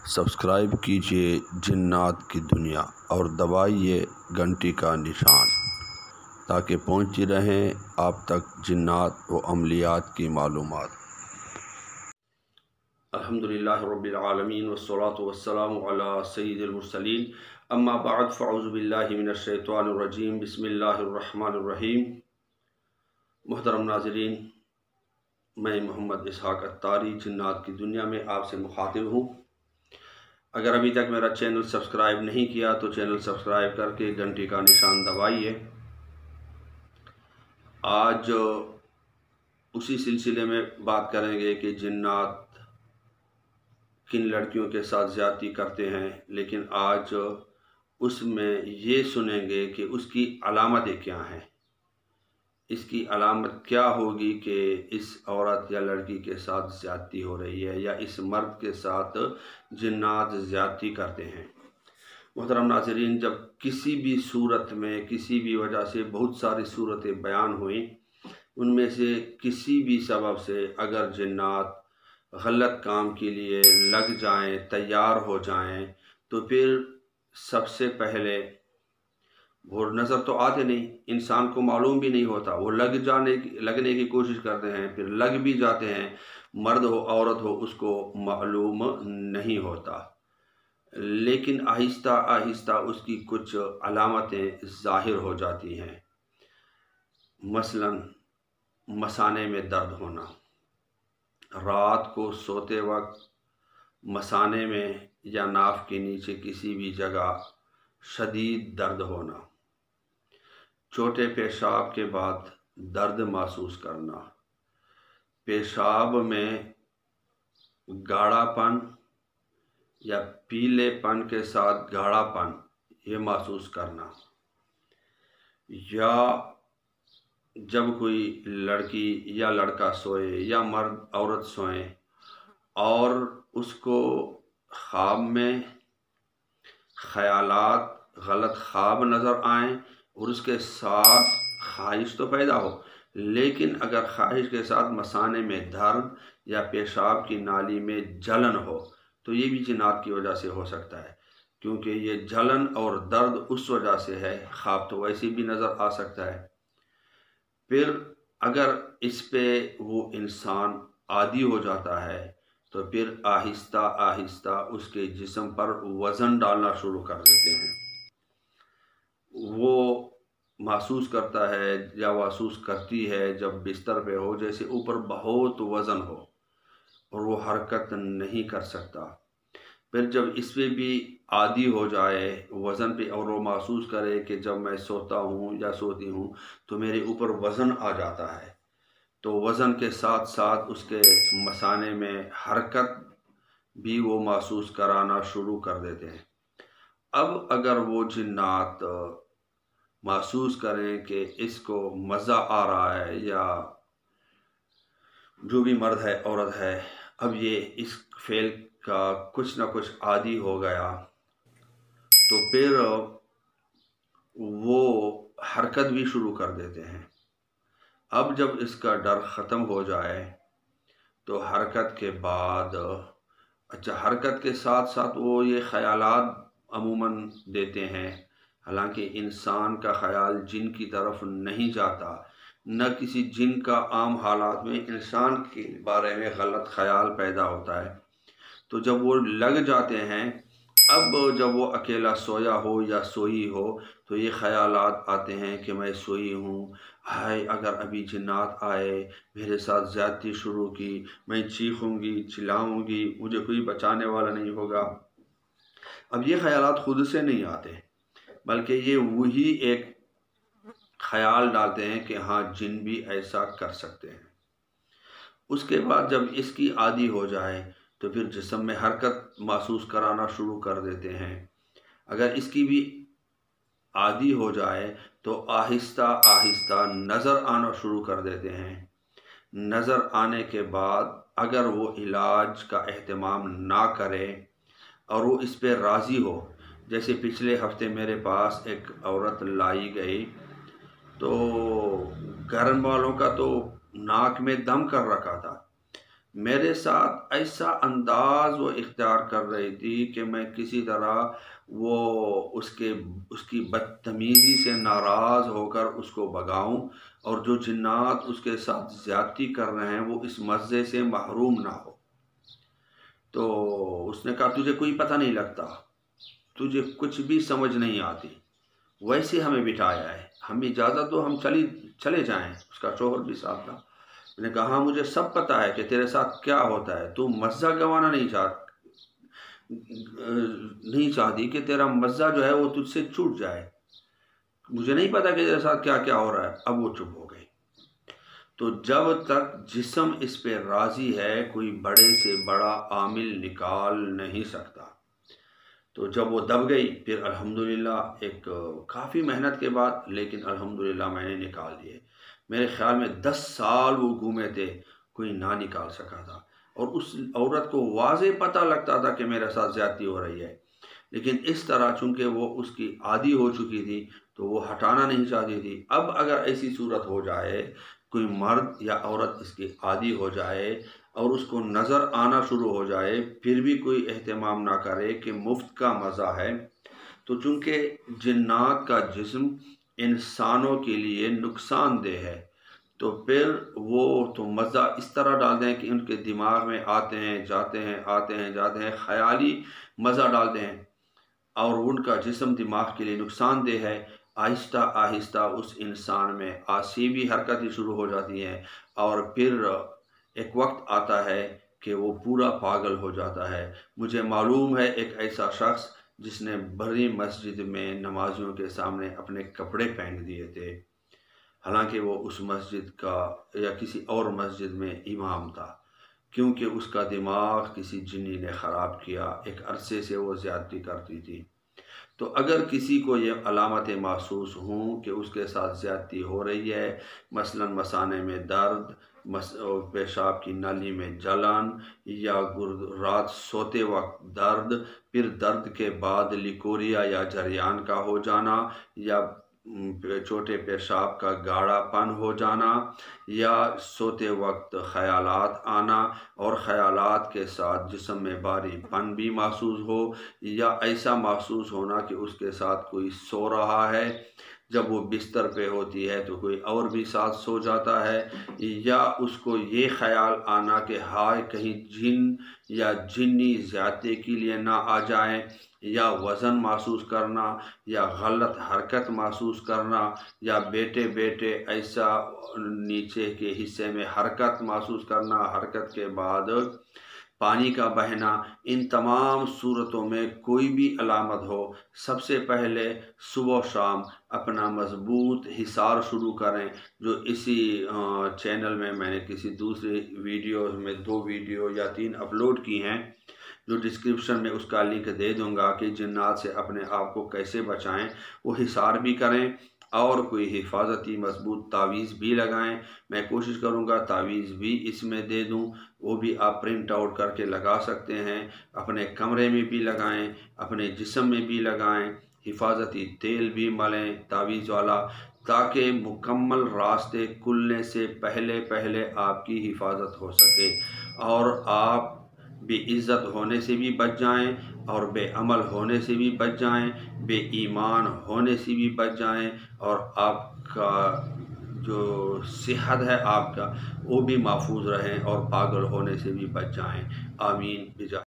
Subscribe کیجیے جنات کی دنیا اور دبائیے گھنٹی کا نشان تاکہ پہنچتی رہیں آپ تک جنات و عملیات کی معلومات۔ الحمدللہ رب العالمین والصلاة والسلام علی سید المرسلین، اما بعد فاعوذ باللہ من الشیطان الرجیم، بسم اللہ الرحمن الرحیم۔ محترم ناظرین، میں محمد اسحاق اتاری جنات کی دنیا میں آپ سے مخاطب ہوں۔ اگر ابھی تک میرا چینل سبسکرائب نہیں کیا تو چینل سبسکرائب کر کے گھنٹی کا نشان دبائیے۔ آج اسی سلسلے میں بات کریں گے کہ جنات کن لڑکیوں کے ساتھ زیادتی کرتے ہیں، لیکن آج اس میں یہ سنیں گے کہ اس کی علامتیں کیا ہیں۔ اس کی علامت کیا ہوگی کہ اس عورت یا لڑکی کے ساتھ زیادتی ہو رہی ہے یا اس مرد کے ساتھ جنات زیادتی کرتے ہیں۔ محترم ناظرین، جب کسی بھی صورت میں کسی بھی وجہ سے بہت ساری صورتیں بیان ہوئیں، ان میں سے کسی بھی سبب سے اگر جنات غلط کام کے لیے لگ جائیں، تیار ہو جائیں، تو پھر سب سے پہلے وہ نظر تو آتے نہیں، انسان کو معلوم بھی نہیں ہوتا، وہ لگنے کی کوشش کرتے ہیں، پھر لگ بھی جاتے ہیں، مرد ہو عورت ہو اس کو معلوم نہیں ہوتا، لیکن آہستہ آہستہ اس کی کچھ علامتیں ظاہر ہو جاتی ہیں۔ مثلا مثانے میں درد ہونا، رات کو سوتے وقت مثانے میں یا ناف کے نیچے کسی بھی جگہ شدید درد ہونا، چھوٹے پیشاب کے بعد درد محسوس کرنا، پیشاب میں گاڑھا پن یا پیلے پن کے ساتھ گاڑھا پن یہ محسوس کرنا، یا جب کوئی لڑکی یا لڑکا سوئے یا مرد عورت سوئیں اور اس کو خواب میں خیالات غلط خواب نظر آئیں اور اس کے ساتھ خواہش تو پیدا ہو، لیکن اگر خواہش کے ساتھ مثانے میں درد یا پیشاب کی نالی میں جلن ہو تو یہ بھی جنات کی وجہ سے ہو سکتا ہے، کیونکہ یہ جلن اور درد اس وجہ سے ہے، خواب تو ویسے بھی نظر آ سکتا ہے۔ پھر اگر اس پہ وہ انسان عادی ہو جاتا ہے تو پھر آہستہ آہستہ اس کے جسم پر وزن ڈالنا شروع کر دیتے ہیں۔ وہ محسوس کرتا ہے یا محسوس کرتی ہے جب بستر پہ ہو جیسے اوپر بہت وزن ہو اور وہ حرکت نہیں کر سکتا۔ پھر جب اس پہ بھی عادی ہو جائے وزن پہ اور وہ محسوس کرے کہ جب میں سوتا ہوں یا سوتی ہوں تو میرے اوپر وزن آ جاتا ہے، تو وزن کے ساتھ ساتھ اس کے مثانے میں حرکت بھی وہ محسوس کرانا شروع کر دیتے ہیں۔ اب اگر وہ جنات محسوس کریں کہ اس کو مزہ آ رہا ہے یا جو بھی مرد ہے عورت ہے اب یہ اس فعل کا کچھ نہ کچھ عادی ہو گیا، تو پھر وہ حرکت بھی شروع کر دیتے ہیں۔ اب جب اس کا ڈر ختم ہو جائے تو حرکت کے بعد حرکت کے ساتھ ساتھ وہ یہ خیالات عموماً دیتے ہیں، حالانکہ انسان کا خیال جن کی طرف نہیں جاتا، نہ کسی جن کا عام حالات میں انسان کے بارے میں غلط خیال پیدا ہوتا ہے، تو جب وہ لگ جاتے ہیں اب جب وہ اکیلا سویا ہو یا سوئی ہو تو یہ خیالات آتے ہیں کہ میں سوئی ہوں، ہائے اگر ابھی جنات آئے میرے ساتھ زیادتی شروع کی، میں چیخوں گی چلاؤں گی، مجھے کوئی بچانے والا نہیں ہوگا۔ اب یہ خیالات خود سے نہیں آتے بلکہ یہ وہی ایک خیال ڈالتے ہیں کہ ہاں جن بھی ایسا کر سکتے ہیں۔ اس کے بعد جب اس کی عادی ہو جائے تو پھر جسم میں حرکت محسوس کرانا شروع کر دیتے ہیں۔ اگر اس کی بھی عادی ہو جائے تو آہستہ آہستہ نظر آنا شروع کر دیتے ہیں۔ نظر آنے کے بعد اگر وہ علاج کا اہتمام نہ کرے اور وہ اس پہ راضی ہو، جیسے پچھلے ہفتے میرے پاس ایک عورت لائی گئی تو گھر والوں کا تو ناک میں دم کر رکھا تھا، میرے ساتھ ایسا انداز وہ اختیار کر رہی تھی کہ میں کسی طرح وہ اس کی بدتمیزی سے ناراض ہو کر اس کو بھگاؤں، اور جو جنات اس کے ساتھ زیادتی کر رہے ہیں وہ اس مزے سے محروم نہ ہو۔ تو اس نے کہا تجھے کوئی پتہ نہیں لگتا، تجھے کچھ بھی سمجھ نہیں آتی، ویسے ہمیں بٹھایا ہے، ہمیں اجازت دو ہم چلے جائیں۔ اس کا شوہر بھی ساتھ تھا۔ میں نے کہا ہاں مجھے سب پتہ ہے کہ تیرے ساتھ کیا ہوتا ہے، تو مزہ گنوانا نہیں چاہتی کہ تیرا مزہ جو ہے وہ تجھ سے چھوٹ جائے، مجھے نہیں پتا کہ تیرے ساتھ کیا کیا ہو رہا ہے۔ اب وہ چپ ہو گئی۔ تو جب تک جسم اس پہ راضی ہے کوئی بڑے سے بڑا عامل نکال نہیں سکتا۔ تو جب وہ دب گئی پھر الحمدللہ ایک کافی محنت کے بعد، لیکن الحمدللہ میں نے نکال دیے۔ میرے خیال میں 10 سال وہ گھومے تھے، کوئی نہ نکال سکا تھا، اور اس عورت کو واضح پتہ لگتا تھا کہ میرے ساتھ زیادتی ہو رہی ہے، لیکن اس طرح چونکہ وہ اس کی عادی ہو چکی تھی تو وہ ہٹانا نہیں چاہتی تھی۔ اب اگر ایسی صورت ہو جائے، کوئی مرد یا عورت اس کی عادی ہو جائے اور اس کو نظر آنا شروع ہو جائے پھر بھی کوئی اہتمام نہ کرے کہ مفت کا مزہ ہے، تو چونکہ جنات کا جسم انسانوں کے لیے نقصان دہ ہے، تو پھر وہ تو مزہ اس طرح ڈال دیں کہ ان کے دماغ میں آتے ہیں جاتے ہیں آتے ہیں جاتے ہیں، خیالی مزہ ڈالتے ہیں، اور ان کا جسم دماغ کے لیے نقصان دہ ہے۔ آہستہ آہستہ اس انسان میں آسیبی حرکتیں شروع ہو جاتی ہیں، اور پھر ایک وقت آتا ہے کہ وہ پورا پاگل ہو جاتا ہے۔ مجھے معلوم ہے ایک ایسا شخص جس نے بڑی مسجد میں نمازیوں کے سامنے اپنے کپڑے پہن دیے تھے، حالانکہ وہ اس مسجد کا یا کسی اور مسجد میں امام تھا، کیونکہ اس کا دماغ کسی جنی نے خراب کیا، ایک عرصے سے وہ زیادتی کرتی تھی۔ تو اگر کسی کو یہ علامتیں محسوس ہوں کہ اس کے ساتھ زیادتی ہو رہی ہے، مثلا مثانے میں درد، پیشاب کی نلی میں جلن، یا رات سوتے وقت درد، پھر درد کے بعد لیکوریا یا جریان کا ہو جانا، یا چھوٹے پیشاب کا گاڑھا پن ہو جانا، یا سوتے وقت خیالات آنا اور خیالات کے ساتھ جسم میں بھاری پن بھی محسوس ہو، یا ایسا محسوس ہونا کہ اس کے ساتھ کوئی سو رہا ہے، جب وہ بستر پہ ہوتی ہے تو کوئی اور بھی ساتھ سو جاتا ہے، یا اس کو یہ خیال آنا کہ ہائے کہیں جن یا جنی زیادتی کے لیے نہ آ جائیں، یا وزن محسوس کرنا، یا غلط حرکت محسوس کرنا، یا بیٹے بیٹے ایسا نیچے کے حصے میں حرکت محسوس کرنا، حرکت کے بعد پانی کا بہنا۔ ان تمام صورتوں میں کوئی بھی علامت ہو، سب سے پہلے صبح و شام اپنا مضبوط حصار شروع کریں، جو اسی چینل میں نے کسی دوسرے ویڈیو میں 2 ویڈیو یا 3 اپلوڈ کی ہیں، جو ڈسکرپشن میں اس کا لنک دے دوں گا کہ جنات سے اپنے آپ کو کیسے بچائیں۔ وہ حصار بھی کریں اور کوئی حفاظتی مضبوط تعویذ بھی لگائیں۔ میں کوشش کروں گا تعویذ بھی اس میں دے دوں، وہ بھی آپ پرنٹ آؤٹ کر کے لگا سکتے ہیں، اپنے کمرے میں بھی لگائیں، اپنے جسم میں بھی لگائیں، حفاظتی تیل بھی ملیں تعویذ والا، تاکہ مکمل راستے کھلنے سے پہلے آپ کی حفاظت ہو سکے، اور آپ بے عزت ہونے سے بھی بچ جائیں، اور بے عمل ہونے سے بھی بچ جائیں، بے ایمان ہونے سے بھی بچ جائیں، اور آپ کا جو صحت ہے آپ کا وہ بھی محفوظ رہیں، اور پاگل ہونے سے بھی بچ جائیں۔ آمین۔